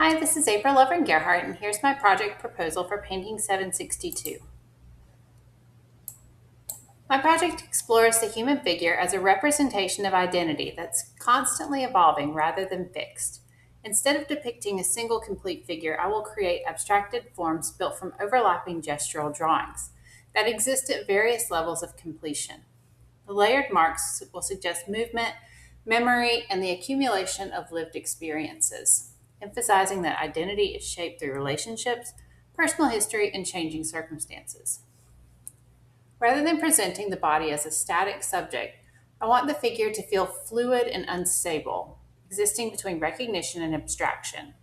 Hi, this is April Lovvorn-Gerhardt, and here's my project proposal for painting 762. My project explores the human figure as a representation of identity that's constantly evolving rather than fixed. Instead of depicting a single complete figure, I will create abstracted forms built from overlapping gestural drawings that exist at various levels of completion. The layered marks will suggest movement, memory, and the accumulation of lived experiences, emphasizing that identity is shaped through relationships, personal history, and changing circumstances. Rather than presenting the body as a static subject, I want the figure to feel fluid and unstable, existing between recognition and abstraction.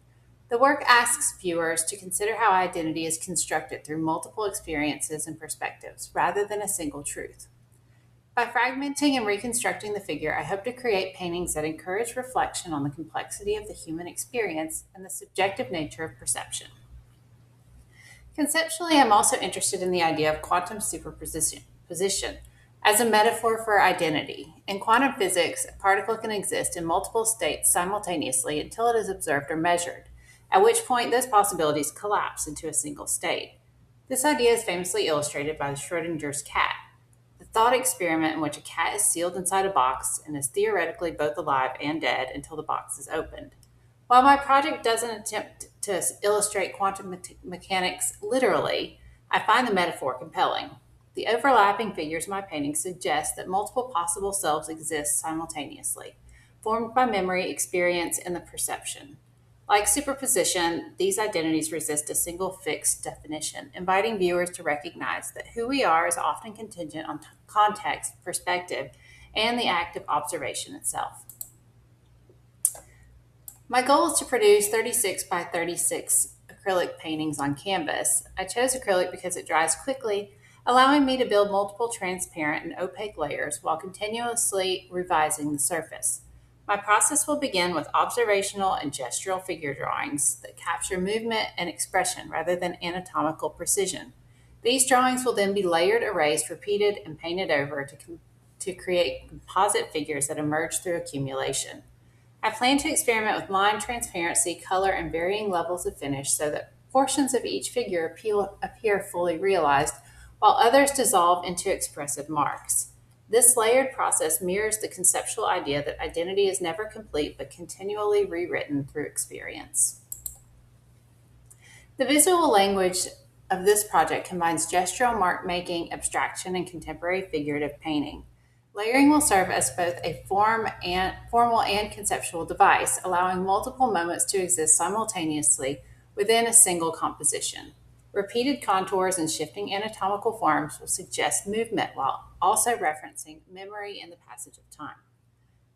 The work asks viewers to consider how identity is constructed through multiple experiences and perspectives, rather than a single truth. By fragmenting and reconstructing the figure, I hope to create paintings that encourage reflection on the complexity of the human experience and the subjective nature of perception. Conceptually, I'm also interested in the idea of quantum superposition as a metaphor for identity. In quantum physics, a particle can exist in multiple states simultaneously until it is observed or measured, at which point those possibilities collapse into a single state. This idea is famously illustrated by the Schrodinger's cat, the thought experiment in which a cat is sealed inside a box and is theoretically both alive and dead until the box is opened. While my project doesn't attempt to illustrate quantum mechanics literally, I find the metaphor compelling. The overlapping figures in my painting suggest that multiple possible selves exist simultaneously, formed by memory, experience, and the perception. Like superposition, these identities resist a single fixed definition, inviting viewers to recognize that who we are is often contingent on context, perspective, and the act of observation itself. My goal is to produce 36 by 36 acrylic paintings on canvas. I chose acrylic because it dries quickly, allowing me to build multiple transparent and opaque layers while continuously revising the surface. My process will begin with observational and gestural figure drawings that capture movement and expression rather than anatomical precision. These drawings will then be layered, erased, repeated, and painted over to create composite figures that emerge through accumulation. I plan to experiment with line transparency, color, and varying levels of finish so that portions of each figure appear fully realized, while others dissolve into expressive marks. This layered process mirrors the conceptual idea that identity is never complete but continually rewritten through experience. The visual language of this project combines gestural mark making, abstraction, and contemporary figurative painting. Layering will serve as both a formal and conceptual device, allowing multiple moments to exist simultaneously within a single composition. Repeated contours and shifting anatomical forms will suggest movement while also referencing memory and the passage of time.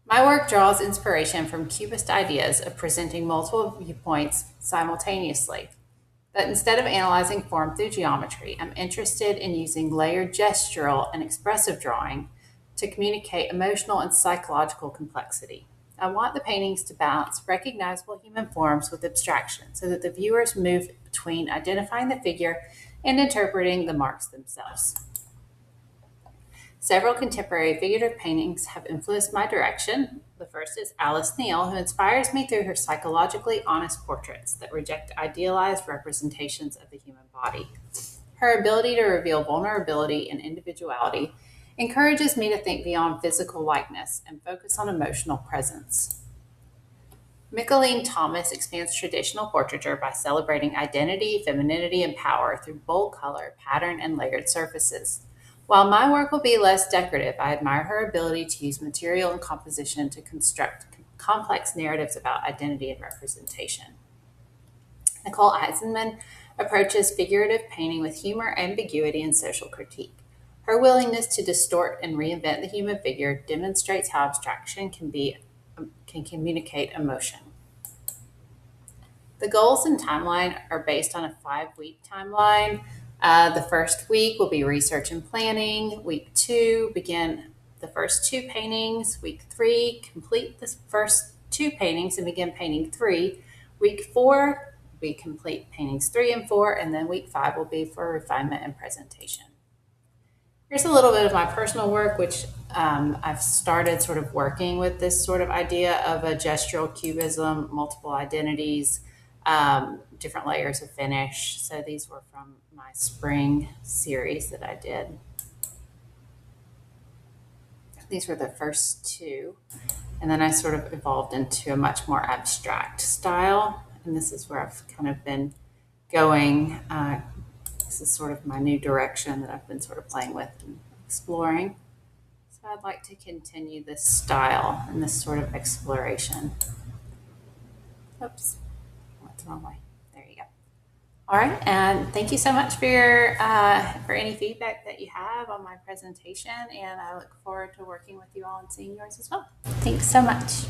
My work draws inspiration from Cubist ideas of presenting multiple viewpoints simultaneously. But instead of analyzing form through geometry, I'm interested in using layered gestural and expressive drawing to communicate emotional and psychological complexity. I want the paintings to balance recognizable human forms with abstraction so that the viewers move between identifying the figure and interpreting the marks themselves. Several contemporary figurative paintings have influenced my direction. The first is Alice Neel, who inspires me through her psychologically honest portraits that reject idealized representations of the human body. Her ability to reveal vulnerability and individuality encourages me to think beyond physical likeness and focus on emotional presence. Micheline Thomas expands traditional portraiture by celebrating identity, femininity, and power through bold color, pattern, and layered surfaces. While my work will be less decorative, I admire her ability to use material and composition to construct complex narratives about identity and representation. Nicole Eisenman approaches figurative painting with humor, ambiguity, and social critique. Her willingness to distort and reinvent the human figure demonstrates how abstraction can communicate emotion. The goals and timeline are based on a 5-week timeline. The first week will be research and planning. Week 2, begin the first 2 paintings. Week 3, complete the first 2 paintings and begin painting 3. Week 4, we complete paintings 3 and 4, and then week 5 will be for refinement and presentation. Here's a little bit of my personal work, which I've started sort of working with this sort of idea of a gestural cubism, multiple identities, different layers of finish. So these were from my spring series that I did. These were the first two. And then I sort of evolved into a much more abstract style. And this is where I've kind of been going. This is sort of my new direction that I've been sort of playing with and exploring. So I'd like to continue this style and this sort of exploration. Oops, went the wrong way. There you go. All right, and thank you so much for any feedback that you have on my presentation, and I look forward to working with you all and seeing yours as well. Thanks so much.